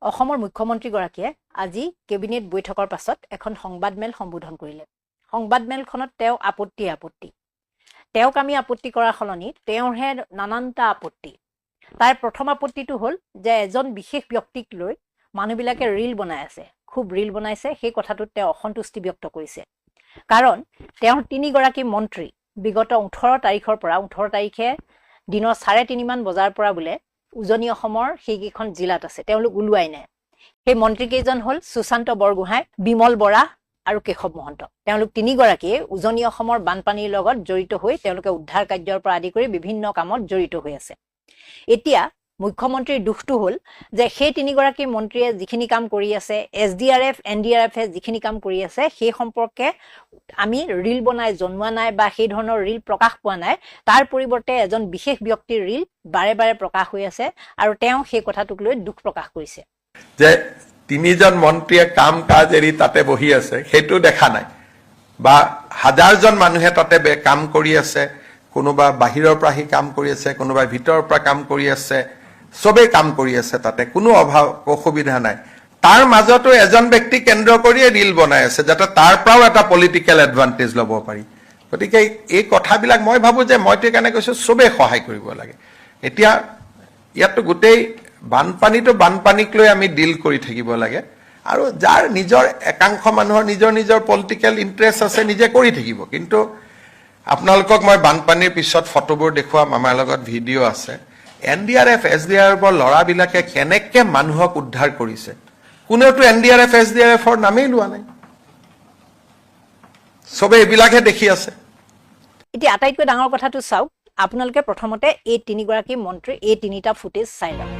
অসমৰ মুখ্যমন্ত্ৰীগৰাকীয়ে আজি কেবিনেট বৈঠকৰ পাছত এখন সংবাদমেল সম্বোধন কৰিলে। সংবাদমেলখনত তেওঁ আপত্তি তেওঁক আমি আপত্তি কৰাৰ সলনি তেওঁৰহে নানানটা আপত্তি। তাৰ প্ৰথম আপত্তিটো হ'ল যে এজন বিশেষ ব্যক্তিক লৈ মানুহবিলাকে ৰীল বনাই আছে, খুব ৰীল বনাইছে। সেই কথাটোত তেওঁ অসন্তুষ্টি ব্যক্ত কৰিছে। কাৰণ তেওঁৰ তিনিগৰাকী মন্ত্ৰী বিগত 18 তাৰিখৰ পৰা 18 তাৰিখে দিনৰ 3:30 মান বজাৰ পৰা বোলে উজনি অসমৰ সেইকেইখন জিলাত আছে, তেওঁলোক ওলোৱাই নাই। সেই মন্ত্ৰীকেইজন হ'ল সুশান্ত বৰগোহাঁই, বিমল বৰা আৰু কেশৱ মহন্ত। তেওঁলোক তিনিগৰাকীয়ে উজনি অসমৰ বানপানীৰ লগত জড়িত হৈ তেওঁলোকে উদ্ধাৰ কাৰ্যৰ পৰা আদি কৰি বিভিন্ন কামত জড়িত হৈ আছে। এতিয়া মুখ্যমন্ত্ৰীৰ দুখটো হ'ল যে সেই তিনিগৰাকী মন্ত্ৰীয়ে যিখিনি কাম কৰি আছে, SDRF NDRFে যিখিনি কাম কৰি আছে, সেই সম্পৰ্কে আমি ৰীল বনাই জনোৱা নাই বা সেই ধৰণৰ ৰীল প্ৰকাশ পোৱা নাই। তাৰ পৰিৱৰ্তে এজন বিশেষ ব্যক্তিৰ ৰীল বাৰে বাৰে প্ৰকাশ হৈ আছে আৰু তেওঁ সেই কথাটোক লৈ দুখ প্ৰকাশ কৰিছে যে তিনিজন মন্ত্ৰীয়ে কাম কাজ এৰি তাতে বহি আছে, সেইটো দেখা নাই। বা হাজাৰজন মানুহে তাতে কাম কৰি আছে, কোনোবা বাহিৰৰ পৰা আহি কাম কৰি আছে, কোনোবাই ভিতৰৰ পৰা কাম কৰি আছে, চবেই কাম কৰি আছে, তাতে কোনো অসুবিধা নাই। তাৰ মাজতো এজন ব্যক্তি কেন্দ্ৰ কৰিয়ে ৰীল বনাই আছে যাতে তাৰ পৰাও এটা পলিটিকেল এডভান্টেজ ল'ব পাৰি। গতিকে এই কথাবিলাক মই ভাবো যে মইতো কেনে কৈছো চবেই সহায় কৰিব লাগে। এতিয়া ইয়াতো গোটেই বানপানীক লৈ আমি ডিল কৰি থাকিব লাগে আৰু যাৰ নিজৰ একাংশ মানুহৰ নিজৰ নিজৰ পলিটিকেল ইণ্টাৰেষ্ট আছে নিজে কৰি থাকিব। কিন্তু আপোনালোকক মই বানপানীৰ পিছত ফটোবোৰ দেখুৱাম, আমাৰ লগত ভিডিঅ' আছে। NDRF SDRFৰ ল'ৰাবিলাকে কেনেকে মানুহক উদ্ধাৰ কৰিছে, কোনেওতো NDRF SDRFৰ নামেই লোৱা নাই, চবে এইবিলাকহে দেখি আছে। এতিয়া আটাইতকৈ ডাঙৰ কথাটো চাওক, আপোনালোকে প্ৰথমতে এই তিনিগৰাকী মন্ত্ৰী এই তিনিটা ফুটেজ চাই লওক।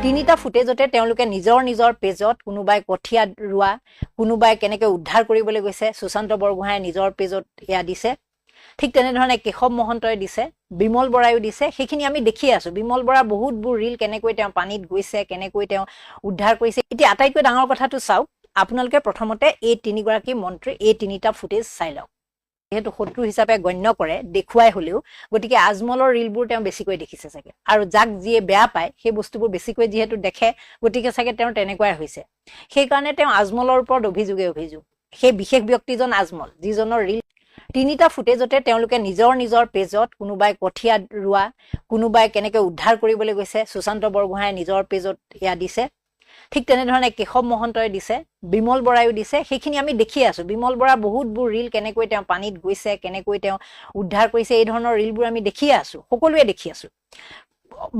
তিনিটা ফুটেজতে তেওঁলোকে নিজৰ পেজত কোনোবাই কঠীয়া ৰোৱা, কোনোবাই কেনেকৈ উদ্ধাৰ কৰিবলৈ গৈছে, সুশান্ত বৰগোহাঁয়ে নিজৰ পেজত এয়া দিছে। ঠিক তেনেধৰণে কেশৱ মহন্তই দিছে, বিমল বৰায়ো দিছে। সেইখিনি আমি দেখি আছো। বিমল বৰা বহুতবোৰ ৰীল কেনেকৈ তেওঁ পানীত গৈছে, কেনেকৈ তেওঁ উদ্ধাৰ কৰিছে। এতিয়া আটাইতকৈ ডাঙৰ কথাটো চাওক, আপোনালোকে প্ৰথমতে এই তিনিগৰাকী মন্ত্ৰী এই তিনিটা ফুটেজ চাই লওক। যিহেতু শত্ৰু হিচাপে গণ্য কৰে দেখুৱাই হলেও, গতিকে আজমলৰ ৰীলবোৰ তেওঁ বেছিকৈ দেখিছে চাগে। আৰু যাক যিয়ে বেয়া পায় সেই বস্তুবোৰ বেছিকৈ যিহেতু দেখে, গতিকে চাগে তেওঁৰ তেনেকুৱাই হৈছে। সেইকাৰণে তেওঁ আজমলৰ ওপৰত অভিযোগ। সেই বিশেষ ব্যক্তিজন আজমল, যিজনৰ ৰীল তিনিটা ফুটেজতে তেওঁলোকে নিজৰ পেজত কোনোবাই কঠীয়া ৰোৱা, কোনোবাই কেনেকৈ উদ্ধাৰ কৰিবলৈ গৈছে, সুশান্ত বৰগোহাঁয়ে নিজৰ পেজত এয়া দিছে। ঠিক তেনেধৰণে কেশৱ মহন্তই দিছে, বিমল বৰায়ো দিছে। সেইখিনি আমি দেখি আছো। বিমল বৰা বহুতবোৰ ৰীল কেনেকৈ তেওঁ পানীত গৈছে, কেনেকৈ তেওঁ উদ্ধাৰ কৰিছে, এই ধৰণৰ ৰীলবোৰ আমি দেখিয়ে আছো, সকলোৱে দেখি আছো।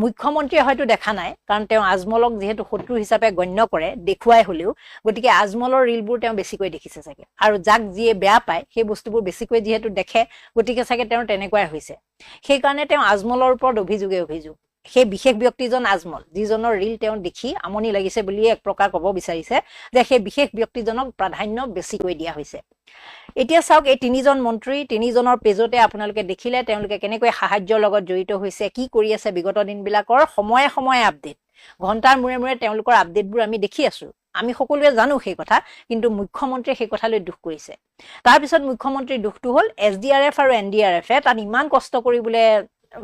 মুখ্যমন্ত্ৰীয়ে হয়তো দেখা নাই, কাৰণ তেওঁ আজমলক যিহেতু শত্ৰু হিচাপে গণ্য কৰে দেখুৱাই হলেও, গতিকে আজমলৰ ৰীলবোৰ তেওঁ বেছিকৈ দেখিছে চাগে। আৰু যাক যিয়ে বেয়া পায় সেই বস্তুবোৰ বেছিকৈ যিহেতু দেখে, গতিকে চাগে তেওঁৰ তেনেকুৱাই হৈছে। সেইকাৰণে তেওঁ আজমলৰ ওপৰত অভিযোগ। সেই বিশেষ ব্যক্তিজন আজমল, যিজনৰ ৰীল তেওঁ দেখি আমনি লাগিছে বুলিয়ে এক প্ৰকাৰ ক'ব বিচাৰিছে যে সেই বিশেষ ব্যক্তিজনক প্ৰাধান্য বেছিকৈ দিয়া হৈছে। এতিয়া চাওক, এই তিনিজন মন্ত্ৰী তিনিজনৰ পেজতে আপোনালোকে দেখিলে তেওঁলোকে কেনেকৈ সাহায্যৰ লগত জড়িত হৈছে, কি কৰি আছে বিগত দিনবিলাকৰ সময়ে সময়ে আপডেট, ঘণ্টাৰ মূৰে মূৰে তেওঁলোকৰ আপডেটবোৰ আমি দেখি আছো। আমি সকলোৱে জানো সেই কথা, কিন্তু মুখ্যমন্ত্ৰীয়ে সেই কথালৈ দুখ কৰিছে। তাৰপিছত মুখ্যমন্ত্ৰীৰ দুখটো হ'ল SDRF আৰু NDRFে তাত ইমান কষ্ট কৰি বোলে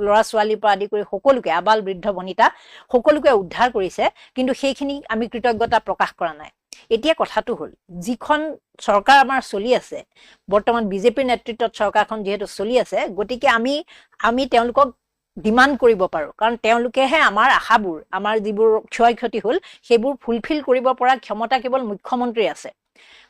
ল'ৰা ছোৱালীৰ পৰা আদি কৰি সকলোকে, আবাল বৃদ্ধ বনিতা সকলোকে উদ্ধাৰ কৰিছে, কিন্তু সেইখিনি আমি কৃতজ্ঞতা প্ৰকাশ কৰা নাই। এতিয়া কথাটো হ'ল, যিখন চৰকাৰ আমাৰ চলি আছে বৰ্তমান, বিজেপিৰ নেতৃত্বত চৰকাৰখন যিহেতু চলি আছে, গতিকে আমি তেওঁলোকক ডিমাণ্ড কৰিব পাৰো, কাৰণ তেওঁলোকেহে আমাৰ আশাবোৰ, আমাৰ যিবোৰ ক্ষয় ক্ষতি হ'ল সেইবোৰ ফুলফিল কৰিব পৰা ক্ষমতা কেৱল মুখ্যমন্ত্ৰী আছে,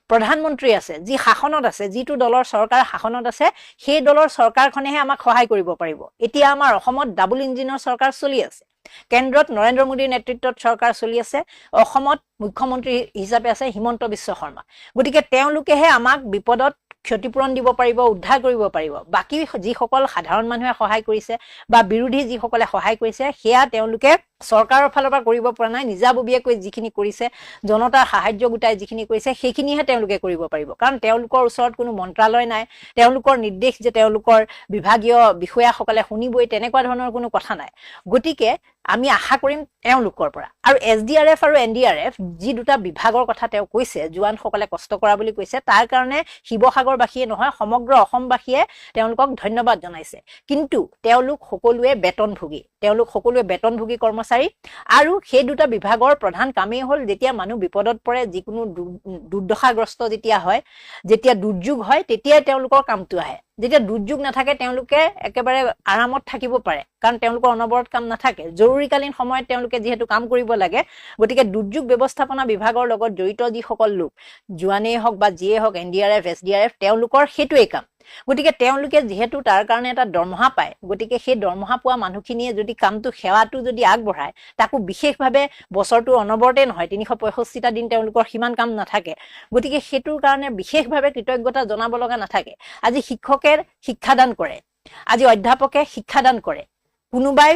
প্ৰধানমন্ত্ৰী আছে, যি শাসনত আছে, যিটো দলৰ চৰকাৰ শাসনত আছে, সেই দলৰ চৰকাৰখনেহে আমাক সহায় কৰিব পাৰিব। এতিয়া আমাৰ অসমত ডাবল ইঞ্জিনৰ চৰকাৰ চলি আছে। কেন্দ্ৰত নৰেন্দ্ৰ মোদীৰ নেতৃত্বত চৰকাৰ চলি আছে, অসমত মুখ্যমন্ত্ৰী হিচাপে আছে হিমন্ত বিশ্ব শৰ্মা। গতিকে তেওঁলোকেহে আমাক বিপদত ক্ষতিপূৰণ দিব পাৰিব, উদ্ধাৰ কৰিব পাৰিব। বাকী যিসকল সাধাৰণ মানুহে সহায় কৰিছে বা বিৰোধী যিসকলে সহায় কৰিছে, সেয়া তেওঁলোকে চৰকাৰৰ ফালৰ পৰা কৰিব পৰা নাই। নিজাববীয়াকৈ যিখিনি কৰিছে, জনতাৰ সাহায্য গোটাই যিখিনি কৰিছে, সেইখিনিহে তেওঁলোকে কৰিব পাৰিব। কাৰণ তেওঁলোকৰ ওচৰত কোনো মন্ত্ৰালয় নাই, তেওঁলোকৰ নিৰ্দেশ যে তেওঁলোকৰ বিভাগীয় বিষয়াসকলে শুনিবই, তেনেকুৱা ধৰণৰ কোনো কথা নাই। গতিকে আমি আশা কৰিম তেওঁলোকৰ পৰা। আৰু SDRF আৰু NDRF যি দুটা বিভাগৰ কথা তেওঁ কৈছে, জোৱানসকলে কষ্ট কৰা বুলি কৈছে, তাৰ কাৰণে শিৱসাগৰবাসীয়ে নহয় সমগ্ৰ অসমবাসীয়ে তেওঁলোকক ধন্যবাদ জনাইছে। কিন্তু তেওঁলোক সকলোৱে বেতনভোগী কৰ্মচাৰী। আৰু সেই দুটা বিভাগৰ প্ৰধান কামেই হ'ল যেতিয়া মানুহ বিপদত পৰে, যিকোনো দুৰ্দশাগ্ৰস্ত যেতিয়া হয়, যেতিয়া দুৰ্যোগ হয়, তেতিয়াই তেওঁলোকৰ কামটো আহে। যেতিয়া দুৰ্যোগ নাথাকে তেওঁলোকে একেবাৰে আৰামত থাকিব পাৰে, কাৰণ তেওঁলোকৰ অনবৰত কাম নাথাকে। জৰুৰীকালীন সময়ত তেওঁলোকে যিহেতু কাম কৰিব লাগে, গতিকে দুৰ্যোগ ব্যৱস্থাপনা বিভাগৰ লগত জড়িত যিসকল লোক, জোৱানেই হওক বা যিয়ে হওক, NDRF SDRF, তেওঁলোকৰ সেইটোৱেই কাম। গতিকে তেওঁলোকে যিহেতু তাৰ কাৰণে এটা দৰমহা পায়, গতিকে সেই দৰমহা পোৱা মানুহখিনিয়ে যদি কামটো সেৱাটো যদি আগবঢ়ায়, তাকো বিশেষভাৱে বছৰটো অনবৰতে নহয়, 365টা দিন তেওঁলোকৰ সিমান কাম নাথাকে, গতিকে সেইটোৰ কাৰণে বিশেষভাৱে কৃতজ্ঞতা জনাব লগা নাথাকে। আজি শিক্ষকে শিক্ষাদান কৰে, আজি অধ্যাপকে শিক্ষাদান কৰে, কোনোবাই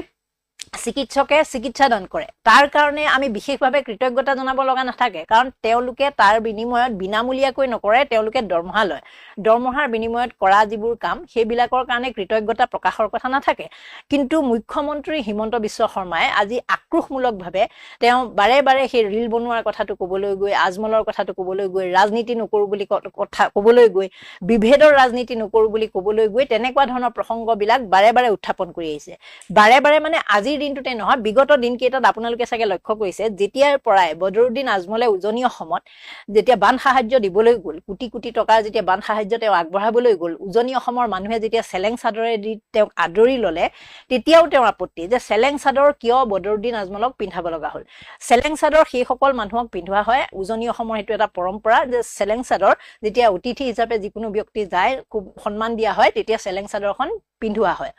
চিকিৎসকে চিকিৎসাদান কৰে, তাৰ কাৰণে আমি বিশেষভাৱে কৃতজ্ঞতা জনাব লগা নাথাকে, কাৰণ তেওঁলোকে তাৰ বিনিময়ত বিনামূলীয়াকৈ নকৰে, তেওঁলোকে দৰমহা লয়। দৰমহাৰ বিনিময়ত কৰা যিবোৰ কাম, সেইবিলাকৰ কাৰণে কৃতজ্ঞতা প্ৰকাশৰ কথা নাথাকে। কিন্তু মুখ্যমন্ত্ৰী হিমন্ত বিশ্ব শৰ্মাই আজি আক্ৰোশমূলকভাৱে তেওঁ বাৰে বাৰে সেই ৰিল বনোৱাৰ কথাটো ক'বলৈ গৈ, আজমলৰ কথাটো ক'বলৈ গৈ, ৰাজনীতি নকৰোঁ বুলি কথা ক'বলৈ গৈ, বিভেদৰ ৰাজনীতি নকৰোঁ বুলি ক'বলৈ গৈ, তেনেকুৱা ধৰণৰ প্ৰসংগবিলাক বাৰে বাৰে উত্থাপন কৰি আহিছে। বাৰে বাৰে মানে আজিৰ দিনটোতে নহয়, বিগত দিনকেইটাত আপোনালোকে চাগে লক্ষ্য কৰিছে, যেতিয়াৰ পৰাই বদৰুদ্দিন আজমলে উজনি অসমত যেতিয়া বান সাহায্য দিবলৈ গ'ল, কোটি কোটি টকাৰ যেতিয়া বান সাহায্য তেওঁ আগবঢ়াবলৈ গ'ল, উজনি অসমৰ মানুহে যেতিয়া চেলেং চাদৰে দি তেওঁক আদৰি ল'লে, তেতিয়াও তেওঁৰ আপত্তি যে চেলেং চাদৰ কিয় বদৰুদ্দিন আজমলক পিন্ধাব লগা হ'ল। চেলেং চাদৰ সেইসকল মানুহক পিন্ধোৱা হয়, উজনি অসমৰ সেইটো এটা পৰম্পৰা যে চেলেং চাদৰ যেতিয়া অতিথি হিচাপে যিকোনো ব্যক্তি যায়, খুব সন্মান দিয়া হয়, তেতিয়া চেলেং চাদৰখন পিন্ধোৱা হয়।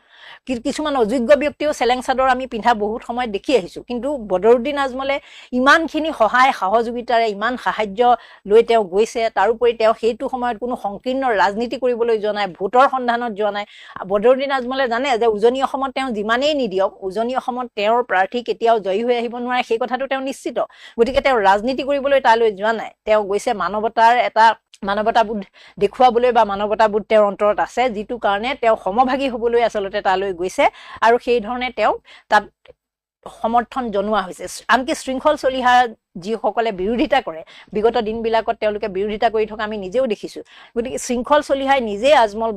কিছুমান অযোগ্য ব্যক্তিও চেলেং চাদৰ আমি পিন্ধা বহুত সময়ত দেখি আহিছোঁ, কিন্তু বদৰুদ্দিন আজমলে ইমানখিনি সহায় সহযোগিতাৰে ইমান সাহায্য লৈ তেওঁ গৈছে। তাৰোপৰি তেওঁ সেইটো সময়ত কোনো সংকীৰ্ণ ৰাজনীতি কৰিবলৈ যোৱা নাই, ভোটৰ সন্ধানত যোৱা নাই। বদৰুদ্দিন আজমলে জানে যে উজনি অসমত তেওঁ যিমানেই নিদিয়ক, উজনি অসমত তেওঁৰ প্ৰাৰ্থী কেতিয়াও জয়ী হৈ আহিব নোৱাৰে, সেই কথাটো তেওঁ নিশ্চিত। গতিকে তেওঁ ৰাজনীতি কৰিবলৈ তালৈ যোৱা নাই, তেওঁ গৈছে মানৱতাবোধ দেখুৱাবলৈ বা মানৱতাবোধ তেওঁৰ অন্তৰত আছে, যিটো কাৰণে তেওঁ সমভাগী হ'বলৈ আচলতে তালৈ গৈছে, আৰু সেই ধৰণে তেওঁ তাত সমৰ্থন জনোৱা হৈছে। আনকি শৃংখল চলিহা যিসকলে বিৰোধিতা কৰে, বিগত দিনবিলাকত তেওঁলোকে বিৰোধিতা কৰি থকা আমি নিজেও দেখিছোঁ। গতিকে শৃংখল চলিহাই নিজে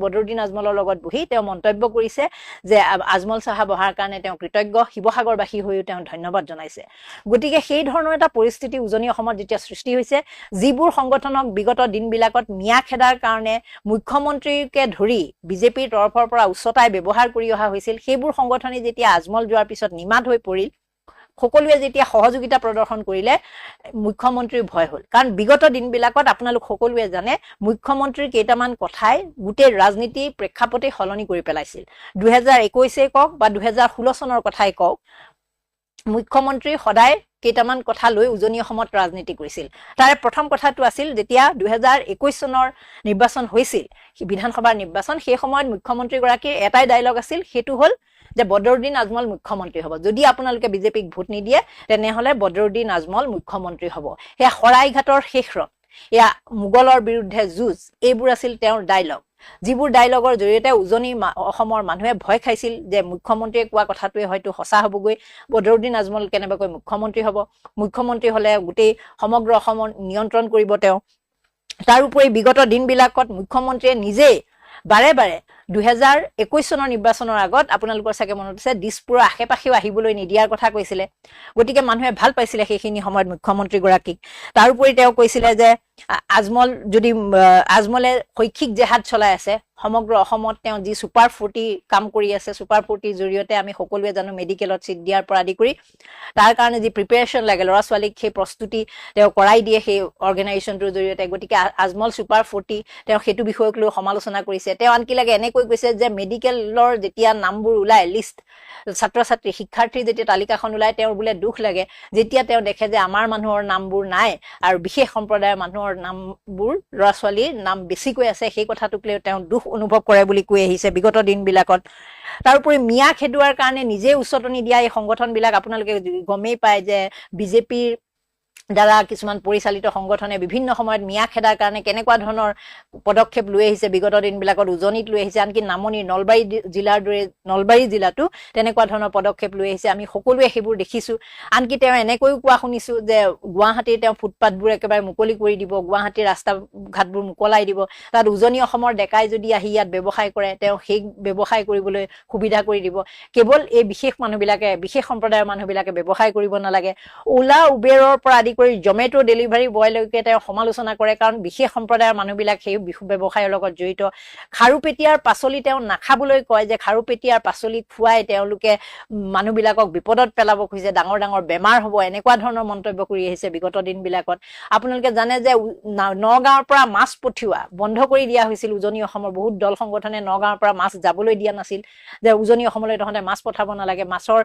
বদৰুদ্দিন আজমলৰ লগত বহি তেওঁ মন্তব্য কৰিছে যে আজমল চাহাব অহাৰ কাৰণে তেওঁ কৃতজ্ঞ, শিৱসাগৰবাসী হৈও তেওঁ ধন্যবাদ জনাইছে। গতিকে সেই ধৰণৰ এটা পৰিস্থিতি উজনি অসমত যেতিয়া সৃষ্টি হৈছে, যিবোৰ সংগঠনক বিগত দিনবিলাকত মিয়া খেদাৰ কাৰণে মুখ্যমন্ত্ৰীকে ধৰি বিজেপিৰ তৰফৰ পৰা উচ্চতাই ব্যৱহাৰ কৰি অহা হৈছিল, সেইবোৰ সংগঠনে যেতিয়া আজমল যোৱাৰ পিছত নিমাত হৈ পৰিল, সকলোৱে যেতিয়া সহযোগিতা প্ৰদৰ্শন কৰিলে, মুখ্যমন্ত্ৰীৰ ভয় হ'ল। কাৰণ বিগত দিনবিলাকত আপোনালোক সকলোৱে জানে, মুখ্যমন্ত্ৰীৰ কেইটামান কথাই গোটেই ৰাজনীতি প্ৰেক্ষাপটে সলনি কৰি পেলাইছিল। 2021 কওক বা 2016 চনৰ কথাই কওক, মুখ্যমন্ত্ৰী সদায় কেইটামান কথা লৈ উজনি অসমত ৰাজনীতি কৰিছিল। তাৰে প্ৰথম কথাটো আছিল, যেতিয়া 2021 চনৰ নিৰ্বাচন হৈছিল, বিধানসভাৰ নিৰ্বাচন, সেই সময়ত মুখ্যমন্ত্ৰীগৰাকীৰ এটাই ডায়লগ আছিল, সেইটো হ'ল যে বদৰুদ্দিন আজমল মুখ্যমন্ত্ৰী হ'ব। যদি আপোনালোকে বিজেপিক ভোট নিদিয়ে, তেনেহ'লে বদৰুদ্দিন আজমল মুখ্যমন্ত্ৰী হ'ব। সেয়া শৰাইঘাটৰ শেষৰত, এয়া মোগলৰ বিৰুদ্ধে যুঁজ, এইবোৰ আছিল তেওঁৰ ডায়লগ, যিবোৰ ডায়লগৰ জৰিয়তে উজনি অসমৰ মানুহে ভয় খাইছিল যে মুখ্যমন্ত্ৰীয়ে কোৱা কথাটোৱে হয়তো সঁচা হ'বগৈ, বদৰুদ্দিন আজমল কেনেবাকৈ মুখ্যমন্ত্ৰী হ'ব, মুখ্যমন্ত্ৰী হ'লে গোটেই সমগ্ৰ অসমৰ নিয়ন্ত্ৰণ কৰিব তেওঁ। তাৰোপৰি বিগত দিনবিলাকত মুখ্যমন্ত্ৰীয়ে নিজেই বাৰে বাৰে 2021 চনৰ নিৰ্বাচনৰ আগত আপোনালোকৰ চাগে মনত আছে, দিছপুৰৰ আশে পাশেও আহিবলৈ নিদিয়াৰ কথা কৈছিলে। গতিকে মানুহে ভাল পাইছিলে সেইখিনি সময়ত মুখ্যমন্ত্ৰীগৰাকীক। তাৰোপৰি তেওঁ কৈছিলে যে আজমলে শৈক্ষিক জেহাদ চলাই আছে, সমগ্ৰ অসমত তেওঁ যি ছুপাৰ 40 কাম কৰি আছে, ছুপাৰ 40ৰ জৰিয়তে আমি সকলোৱে জানো মেডিকেলত চিট দিয়াৰ পৰা আদি কৰি তাৰ কাৰণে যি প্ৰিপেৰেশ্যন লাগে, ল'ৰা ছোৱালীক সেই প্ৰস্তুতি তেওঁ কৰাই দিয়ে সেই অৰ্গেনাইজেশ্যনটোৰ জৰিয়তে। গতিকে আজমল ছুপাৰ 40, তেওঁ সেইটো বিষয়ক লৈ সমালোচনা কৰিছে। তেওঁ আনকি লাগে এনেকৈ কৈছে যে মেডিকেলৰ যেতিয়া নামবোৰ ওলায়, লিষ্ট ছাত্ৰ ছাত্ৰী শিক্ষাৰ্থীৰ যেতিয়া তালিকাখন ওলায়, তেওঁৰ বোলে দুখ লাগে যেতিয়া তেওঁ দেখে যে আমাৰ মানুহৰ নামবোৰ নাই আৰু বিশেষ সম্প্ৰদায়ৰ মানুহৰ নামবোৰ, ল'ৰা ছোৱালীৰ নাম বেছিকৈ আছে, সেই কথাটোক লৈ তেওঁ দুখ অনুভৱ কৰে বুলি কৈ আহিছে বিগত দিনবিলাকত। তাৰোপৰি মিয়া খেদুৱাৰ কাৰণে নিজে উচতনি দিয়া এই সংগঠনবিলাক আপোনালোকে গমেই পায় যে বিজেপিৰ দ্বাৰা কিছুমান পৰিচালিত সংগঠনে বিভিন্ন সময়ত মিয়া খেদাৰ কাৰণে কেনেকুৱা ধৰণৰ পদক্ষেপ লৈ আহিছে বিগত দিনবিলাকত উজনিত লৈ আহিছে, আনকি নামনি নলবাৰী জিলাৰ দৰে নলবাৰী জিলাতো তেনেকুৱা ধৰণৰ পদক্ষেপ লৈ আহিছে। আমি সকলোৱে সেইবোৰ দেখিছোঁ। আনকি তেওঁ এনেকৈও কোৱা শুনিছোঁ যে গুৱাহাটীৰ তেওঁ ফুটপাথবোৰ একেবাৰে মুকলি কৰি দিব, গুৱাহাটীৰ ৰাস্তা ঘাটবোৰ মুকলাই দিব, তাত উজনি অসমৰ ডেকাই যদি আহি ইয়াত ব্যৱসায় কৰে তেওঁ সেই ব্যৱসায় কৰিবলৈ সুবিধা কৰি দিব। কেৱল এই বিশেষ মানুহবিলাকে, বিশেষ সম্প্ৰদায়ৰ মানুহবিলাকে ব্যৱসায় কৰিব নালাগে। ওলা উবেৰৰ পৰা আদি কৰি জমেট' ডেলিভাৰী বয়লৈকে তেওঁ সমালোচনা কৰে, কাৰণ বিশেষ সম্প্ৰদায়ৰ মানুহবিলাক সেই ব্যৱসায়ৰ লগত জড়িত। খাৰুপেটীয়াৰ পাচলি তেওঁ নাখাবলৈ কয়, যে খাৰুপেটীয়াৰ পাচলি খুৱাই তেওঁলোকে মানুহবিলাকক বিপদত পেলাব খুজিছে, ডাঙৰ ডাঙৰ বেমাৰ হ'ব, এনেকুৱা ধৰণৰ মন্তব্য কৰি আহিছে বিগত দিনবিলাকত। আপোনালোকে জানে যে নগাঁৱৰ পৰা মাছ পঠিওৱা বন্ধ কৰি দিয়া হৈছিল। উজনি অসমৰ বহুত দল সংগঠনে নগাঁৱৰ পৰা মাছ যাবলৈ দিয়া নাছিল, যে উজনি অসমলৈ তহঁতে মাছ পঠাব নালাগে, মাছৰ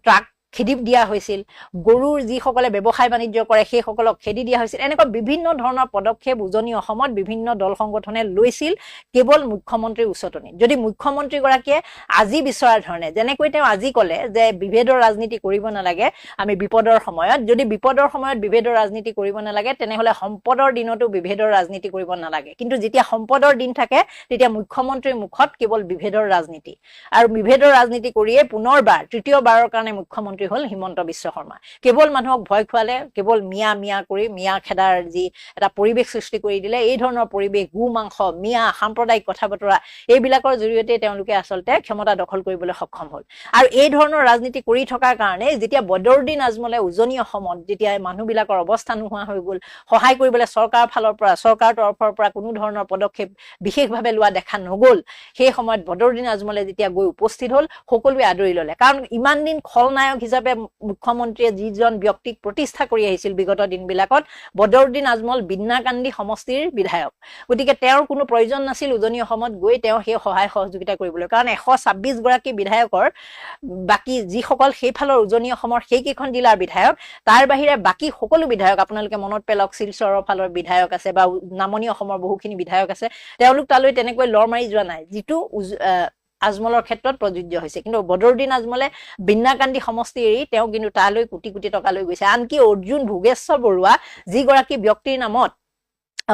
ট্ৰাক খেদি দিয়া হৈছিল। গৰুৰ যিসকলে ব্যৱসায় বাণিজ্য কৰে সেইসকলক খেদি দিয়া হৈছিল। এনেকুৱা বিভিন্ন ধৰণৰ পদক্ষেপ উজনি অসমত বিভিন্ন দল সংগঠনে লৈছিল কেৱল মুখ্যমন্ত্ৰীৰ উচতনিত। যদি মুখ্যমন্ত্ৰীগৰাকীয়ে আজি বিচৰাৰ ধৰণে, যেনেকৈ তেওঁ আজি ক'লে যে বিভেদৰ ৰাজনীতি কৰিব নালাগে আমি বিপদৰ সময়ত, যদি বিপদৰ সময়ত বিভেদৰ ৰাজনীতি কৰিব নালাগে তেনেহ'লে সম্পদৰ দিনতো বিভেদৰ ৰাজনীতি কৰিব নালাগে। কিন্তু যেতিয়া সম্পদৰ দিন থাকে তেতিয়া মুখ্যমন্ত্ৰীৰ মুখত কেৱল বিভেদৰ ৰাজনীতি, আৰু বিভেদৰ ৰাজনীতি কৰিয়ে পুনৰবাৰ তৃতীয়বাৰৰ কাৰণে মুখ্যমন্ত্ৰী হল হিমন্ত বিশ্ব শৰ্মা। কেৱল মানুহক ভয় খুৱালে, কেৱল মিয়া মিয়া কৰি মিয়া খেদাৰ যি এটা পৰিৱেশ সৃষ্টি কৰি দিলে, এই ধৰণৰ পৰিৱেশ, গো মাংস, মিয়া, সাম্প্ৰদায়িক কথা বতৰা, এইবিলাকৰ জৰিয়তে তেওঁলোকে আচলতে ক্ষমতা দখল কৰিবলৈ সক্ষম হ'ল। আৰু এই ধৰণৰ ৰাজনীতি কৰি থকাৰ কাৰণে যেতিয়া বদৰুদ্দিন আজমলে উজনি অসমত যেতিয়া মানুহবিলাকৰ অৱস্থা নোহোৱা হৈ গ'ল, সহায় কৰিবলৈ চৰকাৰৰ ফালৰ পৰা, চৰকাৰৰ তৰফৰ পৰা কোনো ধৰণৰ পদক্ষেপ বিশেষভাৱে লোৱা দেখা নগ'ল, সেই সময়ত বদৰুদ্দিন আজমলে যেতিয়া গৈ উপস্থিত হ'ল সকলোৱে আদৰি ল'লে। কাৰণ ইমান দিন খলনায়ক হিচাপে মুখ্যমন্ত্ৰীয়ে যিজন ব্যক্তিক প্ৰতিষ্ঠা কৰি আহিছিল বিগত দিনবিলাকত, বদৰুদ্দিন আজমল বিন্নাকান্দি সমষ্টিৰ বিধায়ক, গতিকে তেওঁৰ কোনো প্ৰয়োজন নাছিল উজনি অসমত গৈ তেওঁ সেই সহায় সহযোগিতা কৰিবলৈ। কাৰণ 126 গৰাকী বিধায়কৰ বাকী যিসকল সেইফালৰ উজনি অসমৰ সেইকেইখন জিলাৰ বিধায়ক, তাৰ বাহিৰে বাকী সকলো বিধায়ক আপোনালোকে মনত পেলাওক, শিলচৰৰ ফালৰ বিধায়ক আছে বা নামনি অসমৰ বহুখিনি বিধায়ক আছে, তেওঁলোক তালৈ তেনেকৈ লৰ মাৰি যোৱা নাই, যিটো আজমলৰ ক্ষেত্ৰত প্ৰযোজ্য হৈছে। কিন্তু বদৰুদ্দিন আজমলে বিন্নাকান্দি সমষ্টি এৰি তেওঁ কিন্তু তালৈ কোটি কোটি টকা লৈ গৈছে। আনকি অৰ্জুন ভোগেশ্বৰ বৰুৱা যিগৰাকী ব্যক্তিৰ নামত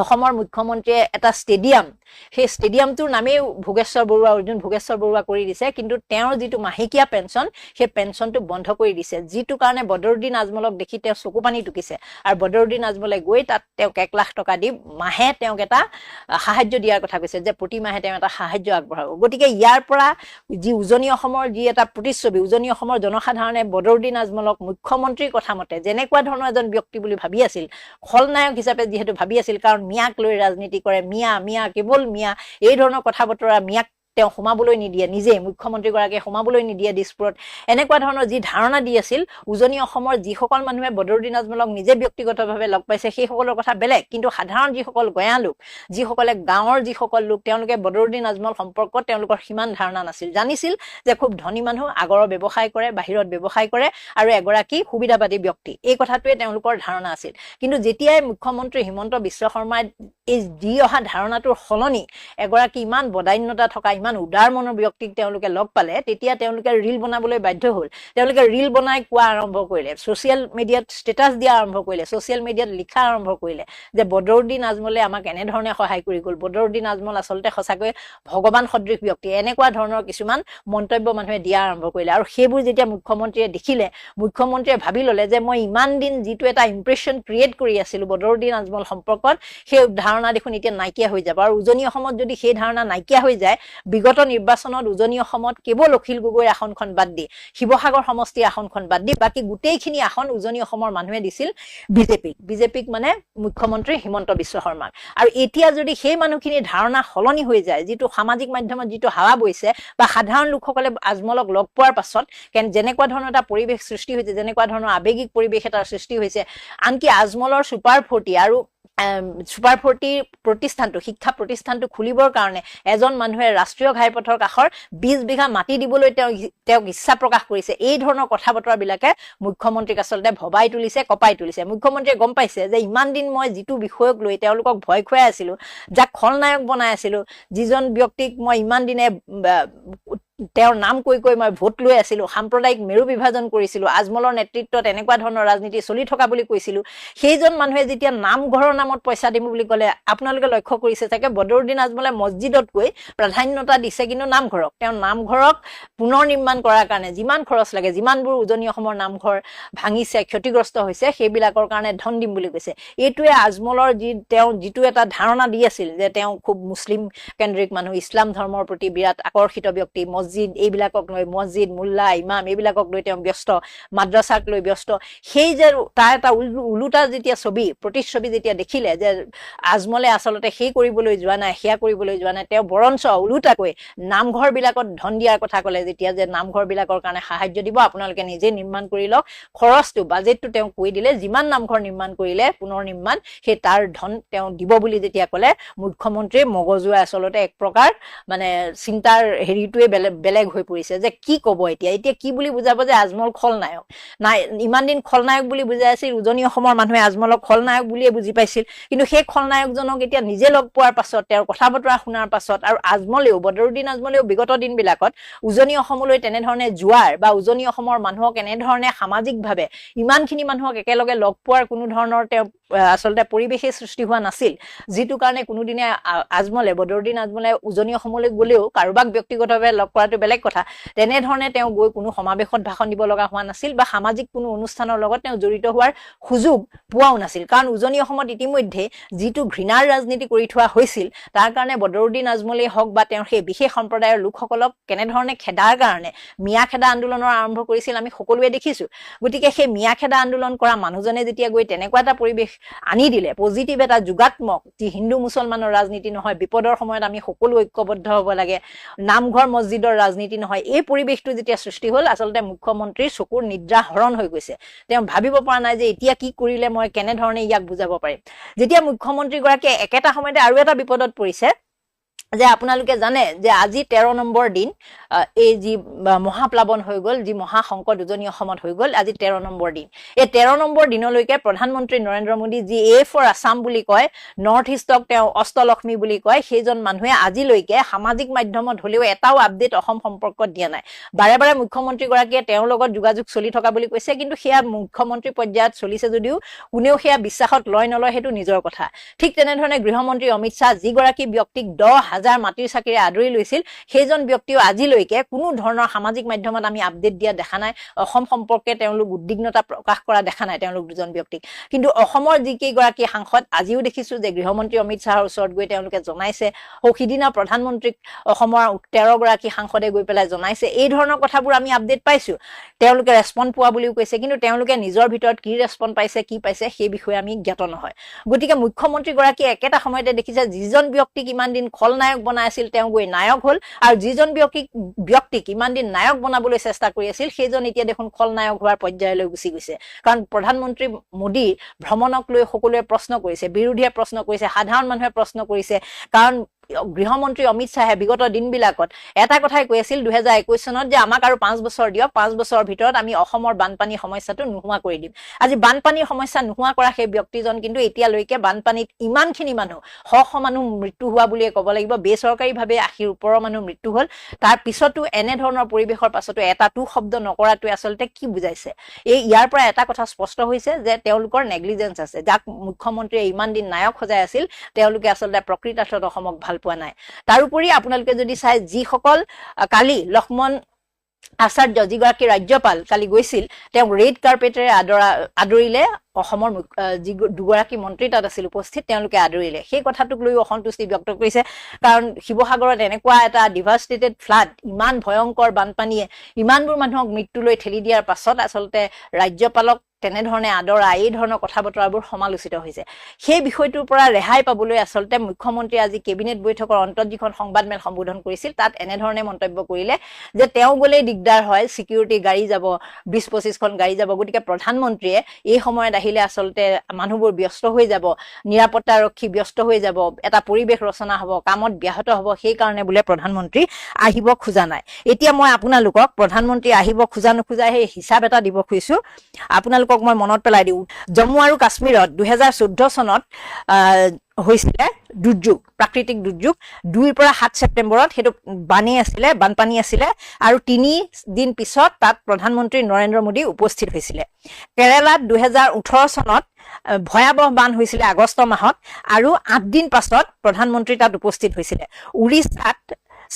অসমৰ মুখ্যমন্ত্ৰীয়ে এটা ষ্টেডিয়াম, সেই ষ্টেডিয়ামটোৰ নামেই ভোগেশ্বৰ বৰুৱা, অৰ্জুন ভোগেশ্বৰ বৰুৱা কৰি দিছে, কিন্তু তেওঁৰ যিটো মাহেকীয়া পেঞ্চন সেই পেঞ্চনটো বন্ধ কৰি দিছে, যিটো কাৰণে বদৰুদ্দিন আজমলক দেখি তেওঁ চকু পানী টুকিছে। আৰু বদৰুদ্দিন আজমলে গৈ তাত তেওঁক 1 লাখ টকা দি মাহে তেওঁক এটা সাহায্য দিয়াৰ কথা কৈছে, যে প্ৰতি মাহে তেওঁ এটা সাহায্য আগবঢ়াব। গতিকে ইয়াৰ পৰা যি উজনি অসমৰ যি এটা প্ৰতিচ্ছবি, উজনি অসমৰ জনসাধাৰণে বদৰুদ্দিন আজমলক মুখ্যমন্ত্ৰীৰ কথা মতে যেনেকুৱা ধৰণৰ এজন ব্যক্তি বুলি ভাবি আছিল, খলনায়ক হিচাপে যিহেতু ভাবি আছিল, কাৰণ মিয়াক লৈ ৰাজনীতি কৰে, মিয়া মিয়া কেৱল মিয়া, এই ধৰণৰ কথা বতৰা, মিয়াক তেওঁ সোমাবলৈ নিদিয়ে, নিজে মুখ্যমন্ত্ৰীগৰাকীয়ে সোমাবলৈ নিদিয়ে দিছপুৰত, এনেকুৱা ধৰণৰ যি ধাৰণা দি আছিল, উজনি অসমৰ যিসকল মানুহে বদৰুদ্দিন আজমলক নিজে ব্যক্তিগতভাৱে লগ পাইছে সেইসকলৰ কথা বেলেগ। কিন্তু সাধাৰণ যিসকল গঞা লোক, যিসকলে গাঁৱৰ যিসকল লোক, তেওঁলোকে বদৰুদ্দিন আজমল সম্পৰ্কত তেওঁলোকৰ সিমান ধাৰণা নাছিল। জানিছিল যে খুব ধনী মানুহ, আগৰৰ ব্যৱসায় কৰে, বাহিৰত ব্যৱসায় কৰে, আৰু এগৰাকী সুবিধাবাদী ব্যক্তি, এই কথাটোৱে তেওঁলোকৰ ধাৰণা আছিল। কিন্তু যেতিয়াই মুখ্যমন্ত্ৰী হিমন্ত বিশ্ব শৰ্মাই এই দি অহা ধাৰণাটোৰ সলনি এগৰাকী ইমান বদান্যতা থকা, ইমান উদাৰ মনৰ ব্যক্তিক তেওঁলোকে লগ পালে, তেতিয়া তেওঁলোকে ৰিল বনাবলৈ বাধ্য হ'ল। তেওঁলোকে ৰিল বনাই কোৱা আৰম্ভ কৰিলে, ছ'চিয়েল মিডিয়াত ষ্টেটাছ দিয়া আৰম্ভ কৰিলে, ছ'চিয়েল মিডিয়াত লিখা আৰম্ভ কৰিলে যে বদৰুদ্দিন আজমলে আমাক এনেধৰণে সহায় কৰি গ'ল, বদৰুদ্দিন আজমল আচলতে সঁচাকৈ ভগৱান সদৃশ ব্যক্তি, এনেকুৱা ধৰণৰ কিছুমান মন্তব্য মানুহে দিয়া আৰম্ভ কৰিলে। আৰু সেইবোৰ যেতিয়া মুখ্যমন্ত্ৰীয়ে দেখিলে, মুখ্যমন্ত্ৰীয়ে ভাবি ল'লে যে মই ইমান দিন যিটো এটা ইম্প্ৰেশ্যন ক্ৰিয়েট কৰি আছিলোঁ বদৰুদ্দিন আজমল সম্পৰ্কত, সেই ধাৰণা দেখোন এতিয়া নাইকিয়া হৈ যাব। আৰু উজনি অসমত যদি সেই ধাৰণা নাইকিয়া হৈ যায়, বিগত নিৰ্বাচনত উজনি অসমত কেৱল অখিল গগৈৰ আসনখন বাদ দি, শিৱসাগৰ সমষ্টিৰ আসনখন বাদ দি বাকী গোটেইখিনি আসন উজনি অসমৰ মানুহে দিছিল বিজেপিক মানে মুখ্যমন্ত্ৰী হিমন্ত বিশ্ব শৰ্মাক। আৰু এতিয়া যদি সেই মানুহখিনিৰ ধাৰণা সলনি হৈ যায়, যিটো সামাজিক মাধ্যমত যিটো হাৱা বৈছে, বা সাধাৰণ লোকসকলে আজমলক লগ পোৱাৰ পাছত যেনেকুৱা ধৰণৰ এটা পৰিৱেশ সৃষ্টি হৈছে, যেনেকুৱা ধৰণৰ আৱেগিক পৰিৱেশ এটাৰ সৃষ্টি হৈছে, আনকি আজমলৰ ছুপাৰ 40 আৰু ছুপাৰ 40 প্ৰতিষ্ঠানটো, শিক্ষা প্ৰতিষ্ঠানটো খুলিবৰ কাৰণে এজন মানুহে ৰাষ্ট্ৰীয় ঘাইপথৰ কাষৰ 20 বিঘা মাটি দিবলৈ তেওঁক ইচ্ছা প্ৰকাশ কৰিছে। এই ধৰণৰ কথা বতৰাবিলাকে মুখ্যমন্ত্ৰীক আচলতে ভবাই তুলিছে, কঁপাই তুলিছে। মুখ্যমন্ত্ৰীয়ে গম পাইছে যে ইমান দিন মই যিটো বিষয়ক লৈ তেওঁলোকক ভয় খুৱাই আছিলোঁ, যাক খলনায়ক বনাই আছিলোঁ, যিজন ব্যক্তিক মই ইমান দিনে তেওঁৰ নাম কৈ কৈ মই ভোট লৈ আছিলো, সাম্প্ৰদায়িক মেৰু বিভাজন কৰিছিলো, আজমলৰ নেতৃত্বত এনেকুৱা ধৰণৰ ৰাজনীতি চলি থকা বুলি কৈছিলো, সেইজন মানুহে যেতিয়া নামঘৰৰ নামত পইচা দিম বুলি ক'লে, আপোনালোকে লক্ষ্য কৰিছে চাগে বদৰুদ্দিন আজমলে মছজিদতকৈ প্ৰাধান্যতা দিছে কিন্তু নামঘৰক। তেওঁ নামঘৰক পুনৰ নিৰ্মাণ কৰাৰ কাৰণে যিমান খৰচ লাগে, যিমানবোৰ উজনি অসমৰ নামঘৰ ভাঙিছে, ক্ষতিগ্ৰস্ত হৈছে, সেইবিলাকৰ কাৰণে ধন দিম বুলি কৈছে। এইটোৱে আজমলৰ তেওঁ যিটো এটা ধাৰণা দি আছিল যে তেওঁ খুব মুছলিম কেন্দ্ৰিক মানুহ, ইছলাম ধৰ্মৰ প্ৰতি বিৰাট আকৰ্ষিত ব্যক্তি, মছজিদ এইবিলাকক লৈ, মছজিদ, মোল্লা, ইমাম এইবিলাকক লৈ তেওঁ ব্যস্ত, মাদ্ৰাছাক লৈ ব্যস্ত, সেই যে তাৰ এটা ওলোটা যেতিয়া প্ৰতিচ্ছবি যেতিয়া দেখিলে যে আজমলে আচলতে সেই কৰিবলৈ যোৱা নাই, সেয়া কৰিবলৈ যোৱা নাই, তেওঁ বৰঞ্চ ওলোটাকৈ নামঘৰবিলাকত ধন দিয়াৰ কথা ক'লে, যেতিয়া যে নামঘৰবিলাকৰ কাৰণে সাহায্য দিব, আপোনালোকে নিজে নিৰ্মাণ কৰি লওক, খৰচটো বাজেটটো তেওঁ কৈ দিলে, যিমান নামঘৰ নিৰ্মাণ কৰিলে পুনৰ নিৰ্মাণ, সেই তাৰ ধন তেওঁ দিব বুলি যেতিয়া ক'লে, মুখ্যমন্ত্ৰীৰ মগজুৱে আচলতে এক প্ৰকাৰ মানে চিন্তাৰ হেৰিটোৱে বেলেগ হৈ পৰিছে যে কি ক'ব এতিয়া কি বুলি বুজাব যে আজমল খলনায়ক নাই। ইমান দিন খলনায়ক বুলি বুজাই আছিল, উজনি অসমৰ মানুহে আজমলক খলনায়ক বুলিয়ে বুজি পাইছিল, কিন্তু সেই খলনায়কজনক এতিয়া নিজে লগ পোৱাৰ পাছত, তেওঁৰ কথা বতৰা শুনাৰ পাছত, আৰু বদৰুদ্দিন আজমলেও বিগত দিনবিলাকত উজনি অসমলৈ তেনেধৰণে যোৱাৰ বা উজনি অসমৰ মানুহক এনেধৰণে সামাজিকভাৱে ইমানখিনি মানুহক একেলগে লগ পোৱাৰ কোনো ধৰণৰ তেওঁ আচলতে পৰিৱেশে সৃষ্টি হোৱা নাছিল, যিটো কাৰণে কোনোদিনে বদৰুদ্দিন আজমলে উজনি অসমলৈ গ'লেও কাৰোবাক ব্যক্তিগতভাৱে লগ কৰাটো বেলেগ কথা, তেনেধৰণে তেওঁ গৈ কোনো সমাৱেশত ভাষণ দিব লগা হোৱা নাছিল বা সামাজিক কোনো অনুষ্ঠানৰ লগত তেওঁ জড়িত হোৱাৰ সুযোগ পোৱাও নাছিল। কাৰণ উজনি অসমত ইতিমধ্যে যিটো ঘৃণাৰ ৰাজনীতি কৰি থোৱা হৈছিল, তাৰ কাৰণে বদৰুদ্দিন আজমলেই হওক বা তেওঁৰ সেই বিশেষ সম্প্ৰদায়ৰ লোকসকলক কেনেধৰণে খেদাৰ কাৰণে মিয়া খেদা আন্দোলনৰ আৰম্ভ কৰিছিল আমি সকলোৱে দেখিছো। গতিকে সেই মিয়া খেদা আন্দোলন কৰা মানুহজনে যেতিয়া গৈ তেনেকুৱা এটা পৰিৱেশ আনি দিলে, পজিটিভ এটা যোগাত্মক, যি হিন্দু মুছলমানৰ ৰাজনীতি নহয়, বিপদৰ সময়ত আমি সকলো ঐক্যবদ্ধ হ'ব লাগে, নামঘৰ মছজিদৰ ৰাজনীতি নহয়, এই পৰিৱেশটো যেতিয়া সৃষ্টি হ'ল, আচলতে মুখ্যমন্ত্ৰীৰ চকুৰ নিদ্ৰা হৰণ হৈ গৈছে। তেওঁ ভাবিব পৰা নাই যে এতিয়া কি কৰিলে মই কেনেধৰণে ইয়াক বুজাব পাৰিম। যেতিয়া মুখ্যমন্ত্ৰীগৰাকীয়ে একেটা সময়তে আৰু এটা বিপদত পৰিছে যে আপোনালোকে জানে যে আজি 13 নম্বৰ দিন, এই যি মহাপ্লাৱন হৈ গ'ল, যি মহাসংকট উজনি অসমত হৈ গ'ল, আজি 13 নম্বৰ দিন। এই 13 নম্বৰ দিনলৈকে প্ৰধানমন্ত্ৰী নৰেন্দ্ৰ মোদী, যি এ ফৰ আছাম বুলি কয়, নৰ্থ ইষ্টক তেওঁ অষ্টলক্ষ্মী বুলি কয়, সেইজন মানুহে আজিলৈকে সামাজিক মাধ্যমত হ'লেও এটাও আপডেট অসম সম্পৰ্কত দিয়া নাই। বাৰে বাৰে মুখ্যমন্ত্ৰীগৰাকীয়ে তেওঁৰ লগত যোগাযোগ চলি থকা বুলি কৈছে, কিন্তু সেয়া মুখ্যমন্ত্ৰী পৰ্যায়ত চলিছে যদিও কোনেও সেয়া বিশ্বাসত লয় নলয় সেইটো নিজৰ কথা। ঠিক তেনেধৰণে গৃহমন্ত্ৰী অমিত শ্বাহ, যিগৰাকী ব্যক্তিক 10,000 মাটিৰ চাকিৰে আদৰি লৈছিল, সেইজন ব্যক্তিও আজিলৈকে কোনো ধৰণৰ সামাজিক মাধ্যমত আমি আপডেট দিয়া দেখা নাই, অসম সম্পৰ্কে তেওঁলোক উদ্বিগ্নতা প্ৰকাশ কৰা দেখা নাই তেওঁলোক দুজন ব্যক্তিক। কিন্তু অসমৰ যিকেইগৰাকী সাংসদ, আজিও দেখিছো যে গৃহমন্ত্ৰী অমিত শ্বাহৰ ওচৰত গৈ তেওঁলোকে জনাইছে, সিদিনা প্ৰধানমন্ত্ৰীক অসমৰ 13 গৰাকী সাংসদে গৈ পেলাই জনাইছে, এই ধৰণৰ কথাবোৰ আমি আপডেট পাইছো। তেওঁলোকে ৰেছপন্ড পোৱা বুলিও কৈছে, কিন্তু তেওঁলোকে নিজৰ ভিতৰত কি ৰেছপন্ড পাইছে, কি পাইছে, সেই বিষয়ে আমি জ্ঞাত নহয়। গতিকে মুখ্যমন্ত্ৰীগৰাকীয়ে একেটা সময়তে দেখিছে, যিজন ব্যক্তিক ইমান দিন খলনায়ক বনাই আছিল তেওঁ গৈ নায়ক হ'ল, আৰু যিজন ব্যক্তিক ইমান দিন নায়ক বনাবলৈ চেষ্টা কৰি আছিল, সেইজন এতিয়া দেখোন খলনায়ক হোৱাৰ পৰ্যায়লৈ গুচি গৈছে। কাৰণ প্ৰধানমন্ত্ৰী মোদীৰ ভ্ৰমণক লৈ সকলোৱে প্ৰশ্ন কৰিছে, বিৰোধীয়ে প্ৰশ্ন কৰিছে, সাধাৰণ মানুহে প্ৰশ্ন কৰিছে। কাৰণ গৃহমন্ত্ৰী অমিত শ্বাহে বিগত দিনবিলাকত এটা কথাই কৈ আছিল 2021 চনত যে আমাক আৰু 5 বছৰ দিয়ক, 5 বছৰৰ ভিতৰত আমি অসমৰ বানপানীৰ সমস্যাটো নোহোৱা কৰি দিম। আজি বানপানীৰ সমস্যা নোহোৱা কৰা সেই ব্যক্তিজন কিন্তু এতিয়ালৈকে বানপানীত ইমানখিনি মানুহ, শ মানুহ মৃত্যু হোৱা বুলিয়ে ক'ব লাগিব, বেচৰকাৰীভাৱে 80ৰ ওপৰৰ মানুহ মৃত্যু হ'ল, তাৰ পিছতো এনেধৰণৰ পৰিৱেশৰ পাছতো এটাটো শব্দ নকৰাটোৱে আচলতে কি বুজাইছে? ইয়াৰ পৰা এটা কথা স্পষ্ট হৈছে যে তেওঁলোকৰ নেগলিজেন্স আছে। যাক মুখ্যমন্ত্ৰীয়ে ইমান দিন নায়ক সজাই আছিল, তেওঁলোকে আচলতে প্ৰকৃতাৰ্থত অসমক ভাল পোৱা নাই। তাৰোপৰি আপোনালোকে যদি চাই, যিসকল কালি লক্ষ্মণ আচাৰ্য, যিগৰাকী ৰাজ্যপাল কালি গৈছিল, তেওঁক ৰেড কাৰ্পেটেৰে আদৰিলে অসমৰ যি দুগৰাকী মন্ত্ৰী তাত আছিল উপস্থিত, তেওঁলোকে আদৰিলে। সেই কথাটোক লৈ অসন্তুষ্টি ব্যক্ত কৰিছে। কাৰণ শিৱসাগৰত এনেকুৱা এটা ডিভাষ্টেটেড ফ্লাড, ইমান ভয়ংকৰ বানপানীয়ে ইমানবোৰ মানুহক মৃত্যুলৈ ঠেলি দিয়াৰ পাছত আচলতে ৰাজ্যপালক তেনেধৰণে আদৰা, এই ধৰণৰ কথা বতৰাবোৰ সমালোচিত হৈছে। সেই বিষয়টোৰ পৰা ৰেহাই পাবলৈ আচলতে মুখ্যমন্ত্ৰীয়ে আজি কেবিনেট বৈঠকৰ অন্তত যিখন সংবাদমেল সম্বোধন কৰিছিল, তাত এনেধৰণে মন্তব্য কৰিলে যে তেওঁ গ'লেই দিগদাৰ হয়, চিকিউৰিটি গাড়ী যাব, 20-25খন গাড়ী যাব, গতিকে প্ৰধানমন্ত্ৰীয়ে এই সময়ত আহিলে আচলতে মানুহবোৰ ব্যস্ত হৈ যাব, নিৰাপত্তাৰক্ষী ব্যস্ত হৈ যাব, এটা পৰিৱেশ ৰচনা হ'ব, কামত ব্যাহত হ'ব, সেইকাৰণে বোলে প্ৰধানমন্ত্ৰী আহিব খোজা নাই। এতিয়া মই আপোনালোকক প্ৰধানমন্ত্ৰী আহিব খোজা নোখোজা সেই হিচাপ এটা দিব খুজিছো। আপোনালোকক আপোনালোকক মই মনত পেলাই দিওঁ জম্মু আৰু কাশ্মীৰত 2014 চনত হৈছিলে দুৰ্যোগ প্ৰাকৃতিক দুৰ্যোগ 2 পৰা 7 ছেপ্টেম্বৰত সেইটো বানপানী আছিলে আৰু 3 দিন পিছত তাত প্ৰধানমন্ত্ৰী নৰেন্দ্ৰ মোদী উপস্থিত হৈছিলে কেৰালাত 2018 চনত ভয়াবহ বান হৈছিলে আগষ্ট মাহত আৰু 8 দিন পাছত প্ৰধানমন্ত্ৰী তাত উপস্থিত হৈছিলে উৰিষ্যাত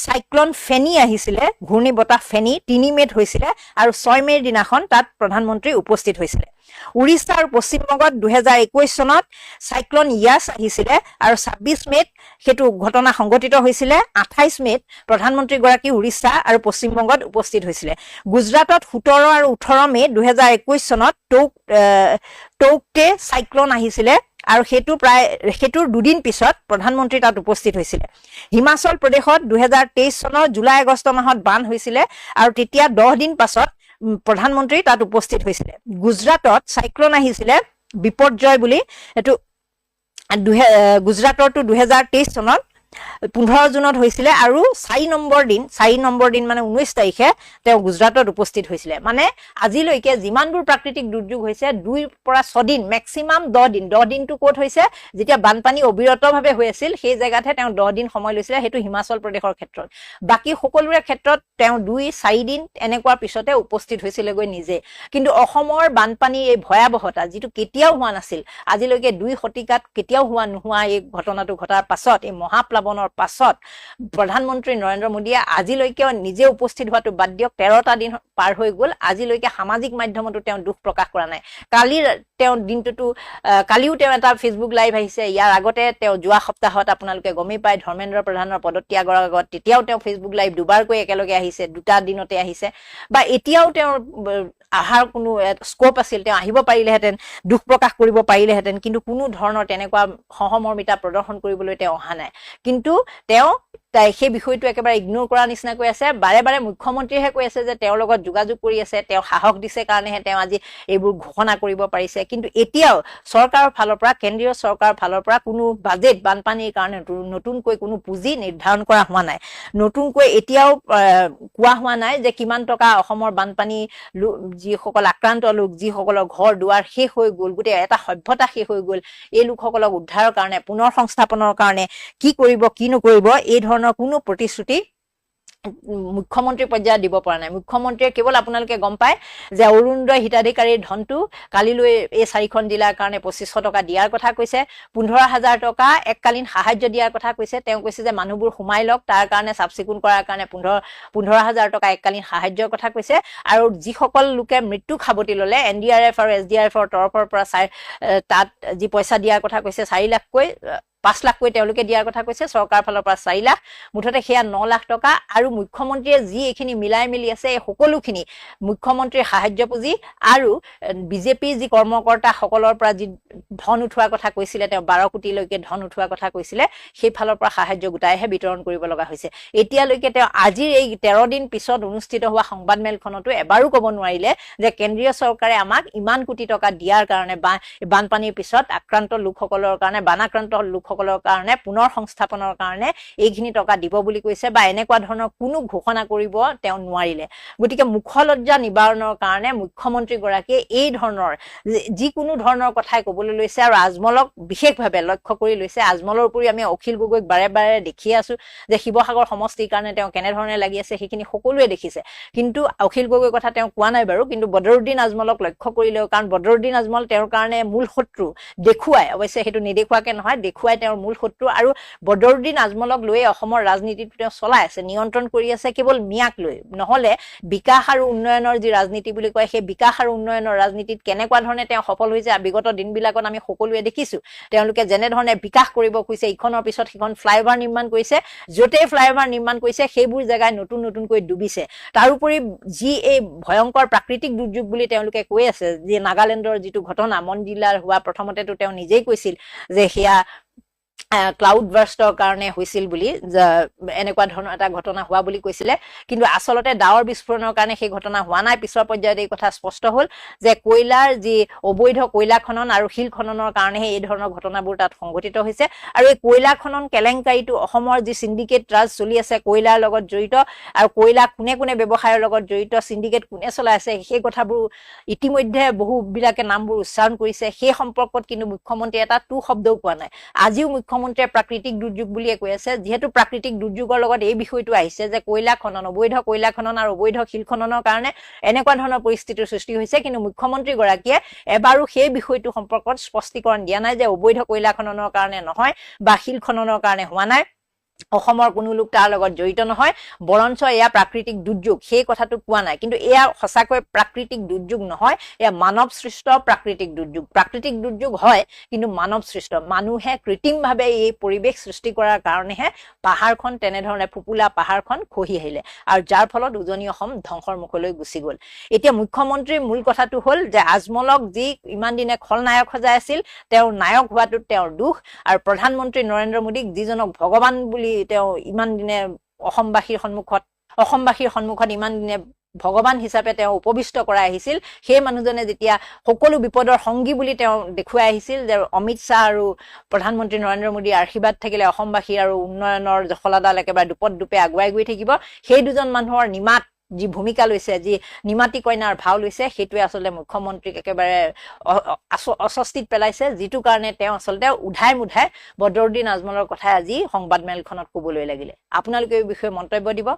সাইক্লোন ফেনী আহিছিলে ঘূৰ্ণী বতাহ ফেনী 3 মেত হৈছিলে আৰু 6 মেৰ দিনাখন তাত প্ৰধানমন্ত্ৰী উপস্থিত হৈছিলে উৰিষ্যা আৰু পশ্চিমবংগত 2021 চনত সাইক্লোন ইয়াছ আহিছিলে আৰু 26 মেত হেতু ঘটনা সংঘটিত হৈছিলে 28 মেত প্ৰধানমন্ত্ৰী গৰাকী উৰিষ্যা আৰু পশ্চিমবংগত উপস্থিত হৈছিলে গুজৰাটত 17 আৰু 18 মে 2021 চনত টৌকতে সাইক্লোন আহিছিলে আৰু হেতুৰ দুদিন পিছত প্ৰধানমন্ত্ৰী তাত উপস্থিত হৈছিলে হিমাচল প্ৰদেশত 2023 চনৰ জুলাই আগষ্ট মাহত বান হৈছিলে আৰু তেতিয়া 10 দিন পাছত প্ৰধানমন্ত্ৰী তাত উপস্থিত হৈছিলে গুজৰাটত সাইক্লোন আহিছিলে বিপৰ্যয় বুলি এটো গুজৰাটৰটো 2023 চনত 15 জুনত হৈছিলে আৰু 4 নম্বৰ দিন মানে 19 তাৰিখে তেওঁ গুজৰাটত উপস্থিত হৈছিলে মানে আজিলৈকে যিমানবোৰ প্ৰাকৃতিক দুৰ্যোগ হৈছে 2 পৰা 6 দিন ম্যাক্সিমাম 10 দিনটো কোট হৈছে যেতিয়া বানপানী অবিৰতভাৱে হৈ আছিল সেই জায়গাতে তেওঁ 10 দিন সময় লৈছিলে হেতু হিমাচল প্ৰদেশৰ ক্ষেত্ৰত বাকি সকলোৰে ক্ষেত্ৰত তেওঁ 2-4 দিন এনেকুৱা পিছতে উপস্থিত হৈছিলে গৈ নিজে কিন্তু অসমৰ বানপানী এই ভয়াবহতা যেটো কেতিয়াও হোৱা নাছিল আজিলৈকে 2 শতিকাত কেতিয়াও নোহোৱা এই ঘটনাটো ঘটাৰ পাছত এই মহাপ্লাৱনৰ পাছত প্ৰধানমন্ত্ৰী নৰেন্দ্ৰ মোদীয়ে আজিলৈকে নিজে উপস্থিত হোৱাটো বাদ দিয়ক 13টা দিন পাৰ হৈ গল আজিলৈকে সামাজিক মাধ্যমতো তেওঁ দুখ প্ৰকাশ কৰা নাই কালি তেওঁ দিনটো কালিও তেওঁ এটা ফেসবুক লাইভ আহিছে ইয়াৰ আগতে তেওঁ যোৱা সপ্তাহত আপোনালোকে গমেই পায় ধৰ্মেন্দ্ৰ প্ৰধানৰ পদত্যাগৰ আগত তেতিয়াও তেওঁ ফেসবুক লাইভ দুবাৰকৈ একেলগে আহিছে দুটা দিনতে আহিছে বা এতিয়াও তেওঁ আহাৰ কোনো স্কোপ আছিল তেওঁ আহিব পাৰিলেহেঁতেন দুখ প্ৰকাশ কৰিব পাৰিলেহেঁতেন কিন্তু কোনো ধৰণৰ তেনেকুৱা সহমৰ্মিতা প্ৰদৰ্শন কৰিবলৈ তেওঁ অহা নাই কিন্তু তেওঁ সেই বিষয়টো একেবাৰে ইগনোৰ কৰা নিচিনা কৈ আছে বাৰে বাৰে মুখ্যমন্ত্ৰীহে কৈ আছে যে তেওঁৰ লগত যোগাযোগ কৰি আছে তেওঁ সাহস দিছে কাৰণেহে তেওঁ আজি এইবোৰ ঘোষণা কৰিব পাৰিছে কিন্তু এতিয়াও চৰকাৰৰ ফালৰ পৰা কেন্দ্ৰীয় চৰকাৰৰ ফালৰ পৰা কোনো বাজেট বানপানীৰ কাৰণে নতুনকৈ কোনো পুঁজি নিৰ্ধাৰণ কৰা হোৱা নাই নতুনকৈ এতিয়াও কোৱা হোৱা নাই যে কিমান টকা অসমৰ বানপানী যিসকল আক্ৰান্ত লোক যিসকলৰ ঘৰ দুৱাৰ শেষ হৈ গ'ল গোটেই এটা সভ্যতা শেষ হৈ গ'ল এই লোকসকলক উদ্ধাৰৰ কাৰণে পুনৰ সংস্থাপনৰ কাৰণে কি কৰিব কি নকৰিব এই ধৰণৰ কোনো প্ৰতিশ্ৰুতি মুখ্যমন্ত্ৰী পৰ্যায়ত দিব পৰা নাই মুখ্যমন্ত্ৰীয়ে কেৱল আপোনালোকে গম পায় যে অৰুণোদয় হিতাধিকাৰীৰ ধনটো কালিলৈ এই 4খন জিলাৰ কাৰণে 2500 টকা দিয়াৰ কথা কৈছে 15000 টকা এককালীন সাহায্য দিয়াৰ কথা কৈছে তেওঁ কৈছে যে মানুহবোৰ সোমাই লওক তাৰ কাৰণে সাবচিকুন কৰাৰ কাৰণে 15000 টকা এককালীন সাহায্যৰ কথা কৈছে আৰু যিসকল লোকে মৃত্যু খাবতি ললে এনডিআৰএফ আৰু এছডিআৰএফৰ তৰফৰ পৰা তাত যি পইচা দিয়াৰ কথা কৈছে 4 লাখকৈ 5 লাখকৈ তেওঁলোকে দিয়াৰ কথা কৈছে চৰকাৰ ফালৰ পৰা 4 লাখ মুঠতে হেয়া 9 লাখ টকা আৰু মুখ্যমন্ত্ৰীয়ে যি এখিনি মিলাই মিলি আছে এই সকলোখিনি মুখ্যমন্ত্ৰীৰ সাহায্য পুঁজি আৰু বিজেপি যি কৰ্মকৰ্তা সকলৰ পৰা যি ধন উঠোৱাৰ কথা কৈছিলে তেওঁ 12 কোটি লৈকে ধন উঠোৱাৰ কথা কৈছিলে সেই ফালৰ পৰা সাহায্য গোটাইহে বিতৰণ কৰিব লগা হৈছে এতিয়ালৈকে তেওঁ আজিৰ এই 13 দিন পিছত অনুষ্ঠিত হোৱা সংবাদমেলখনতো এবাৰো ক'ব নোৱাৰিলে যে কেন্দ্ৰীয় চৰকাৰে আমাক ইমান কোটি টকা দিয়াৰ কাৰণে বানপানীৰ পিছত আক্ৰান্ত লোকসকলৰ কাৰণে বানাক্ৰান্ত লোকসকলৰ কাৰণে পুনৰ সংস্থাপনৰ কাৰণে এইখিনি টকা দিব বুলি কৈছে বা এনেকুৱা ধৰণৰ কোনো ঘোষণা কৰিব তেওঁ নোৱাৰিলে গতিকে মুখলজ্জা নিবাৰণৰ কাৰণে মুখ্যমন্ত্ৰী গৰাকীয়ে এই ধৰণৰ যিকোনো ধৰণৰ কথাই ক'বলৈ লৈছে আৰু আজমলক বিশেষভাৱে লক্ষ্য কৰি লৈছে আজমলৰ উপৰি আমি অখিল গগৈক বাৰে বাৰে দেখি আছো যে শিৱসাগৰ সমষ্টিৰ কাৰণে তেওঁ কেনে ধৰণে লাগি আছে সেইখিনি সকলোৱে দেখিছে কিন্তু অখিল গগৈৰ কথা তেওঁ কোৱা নাই বাৰু কিন্তু বদৰুদ্দিন আজমলক লক্ষ্য কৰিলেও কাৰণ বদৰুদ্দিন আজমল তেওঁৰ কাৰণে মূল শত্ৰু দেখুৱাই অৱশ্যে সেইটো নেদেখুৱাকে নহয় দেখুৱাই তেওঁৰ মূল শত্ৰু আৰু বদৰুদ্দিন আজমলক লৈ অসমৰ ৰাজনীতিটো তেওঁ চলাই আছে নিয়ন্ত্ৰণ কৰি আছে কেৱল মিয়াক লৈ নহলে বিকাশ আৰু উন্নয়নৰ যি ৰাজনীতি বুলি কয় সেই বিকাশ আৰু উন্নয়নৰ ৰাজনীতিত কেনেকুৱা ধৰণে তেওঁ সফল হৈছে বিগত দিনবিলাকত আমি সকলোৱে দেখিছো তেওঁলোকে যেনে ধৰণে বিকাশ কৰিব কৈছে ইখনৰ পিছত সিখন ফ্লাইওভাৰ নিৰ্মাণ কৰিছে যতে ফ্লাইওভাৰ নিৰ্মাণ কৰিছে সেইবোৰ জায়গায় নতুনকৈ ডুবিছে তাৰোপৰি যি এই ভয়ংকৰ প্ৰাকৃতিক দুৰ্যোগ বুলি তেওঁলোকে কৈ আছে যে নাগালেণ্ডৰ যিটো ঘটনা মন জিলাৰ হোৱা প্ৰথমতেতো তেওঁ নিজেই কৈছিল যে হেয়া ক্লাউড বাৰ্ষ্টৰ কাৰণে হৈছিল বুলি এনেকুৱা ধৰণৰ এটা ঘটনা হোৱা বুলি কৈছিলে কিন্তু আচলতে ডাৱৰ বিস্ফোৰণৰ কাৰণে সেই ঘটনা হোৱা নাই পিছৰ পৰ্যায়ত এই কথা স্পষ্ট হ'ল যে কয়লাৰ যি অবৈধ কয়লা খনন আৰু শিল খননৰ কাৰণেহে এই ধৰণৰ ঘটনাবোৰ তাত সংঘটিত হৈছে আৰু এই কয়লা খনন কেলেংকাৰীটো অসমৰ যি সিন্ডিকেট ৰাজ চলি আছে কয়লাৰ লগত জড়িত আৰু কয়লা কোনে কোনে ব্যৱসায়ৰ লগত জড়িত সিন্ডিকেট কোনে চলাই আছে সেই কথাবোৰ ইতিমধ্যে বহুবিলাকে নামবোৰ উচ্চাৰণ কৰিছে সেই সম্পৰ্কত কিন্তু মুখ্যমন্ত্ৰী এটা টু শব্দও কোৱা নাই আজিও মুখ্যমন্ত্ৰীয়ে প্ৰাকৃতিক দুৰ্যোগ বুলিয়ে কৈ আছে যেহেতু প্ৰাকৃতিক দুৰ্যোগৰ লগত এই বিষয়টো আহিছে যে কয়লা খনন অবৈধ কয়লা খনন আৰু অবৈধ শিল খননৰ কাৰণে এনেকুৱা ধৰণৰ পৰিস্থিতিৰ সৃষ্টি হৈছে কিন্তু মুখ্যমন্ত্ৰী গৰাকীয়ে এবাৰো সেই বিষয়টো সম্পৰ্কত স্পষ্টীকৰণ দিয়া নাই যে অবৈধ কয়লা খননৰ কাৰণে নহয় বা শিল খননৰ কাৰণে হোৱা নাই অসমৰ কোনো লোক তাৰ লগত জড়িত নহয় বৰঞ্চ এয়া প্ৰাকৃতিক দুৰ্যোগ সেই কথাটো কোৱা নাই কিন্তু এয়া সঁচাকৈ প্ৰাকৃতিক দুৰ্যোগ নহয় এয়া মানৱ সৃষ্ট প্ৰাকৃতিক দুৰ্যোগ হয় কিন্তু মানৱ সৃষ্ট মানুহে কৃত্ৰিমভাৱে এই পৰিৱেশ সৃষ্টি কৰাৰ কাৰণেহে পাহাৰখন তেনেধৰণে ফুপুলা পাহাৰখন খহি আহিলে আৰু যাৰ ফলত উজনি অসম ধ্বংসৰ মুখলৈ গুচি গ'ল এতিয়া মুখ্যমন্ত্ৰীৰ মূল কথাটো হ'ল যে আজমলক যি ইমান দিনে খলনায়ক সজাই আছিল তেওঁৰ নায়ক হোৱাটো তেওঁৰ দুখ আৰু প্ৰধানমন্ত্ৰী নৰেন্দ্ৰ মোদীক যিজনক ভগৱান বুলি তেওঁ ইমান দিনে অসমবাসীৰ সন্মুখত ইমান দিনে ভগৱান হিচাপে তেওঁ উপবিষ্ট কৰাই আহিছিল সেই মানুহজনে যেতিয়া সকলো বিপদৰ সংগী বুলি তেওঁ দেখুৱাই আহিছিল যে অমিত শাহ আৰু প্ৰধানমন্ত্ৰী নৰেন্দ্ৰ মোদীৰ আশীৰ্বাদ থাকিলে অসমবাসী আৰু উন্নয়নৰ জখলাডাল একেবাৰে দুপে আগুৱাই গৈ থাকিব সেই দুজন মানুহৰ নিমাত যি ভূমিকা লৈছে যি নিমাতি কইনাৰ ভাও লৈছে সেইটোৱে আচলতে মুখ্যমন্ত্ৰীক একেবাৰে অস্বস্তিত পেলাইছে যিটো কাৰণে তেওঁ আচলতে উধাই মুধাই বদৰুদ্দিন আজমলৰ কথা আজি সংবাদমেলখনত ক'বলৈ লাগিলে আপোনালোকে এই বিষয়ে মন্তব্য দিব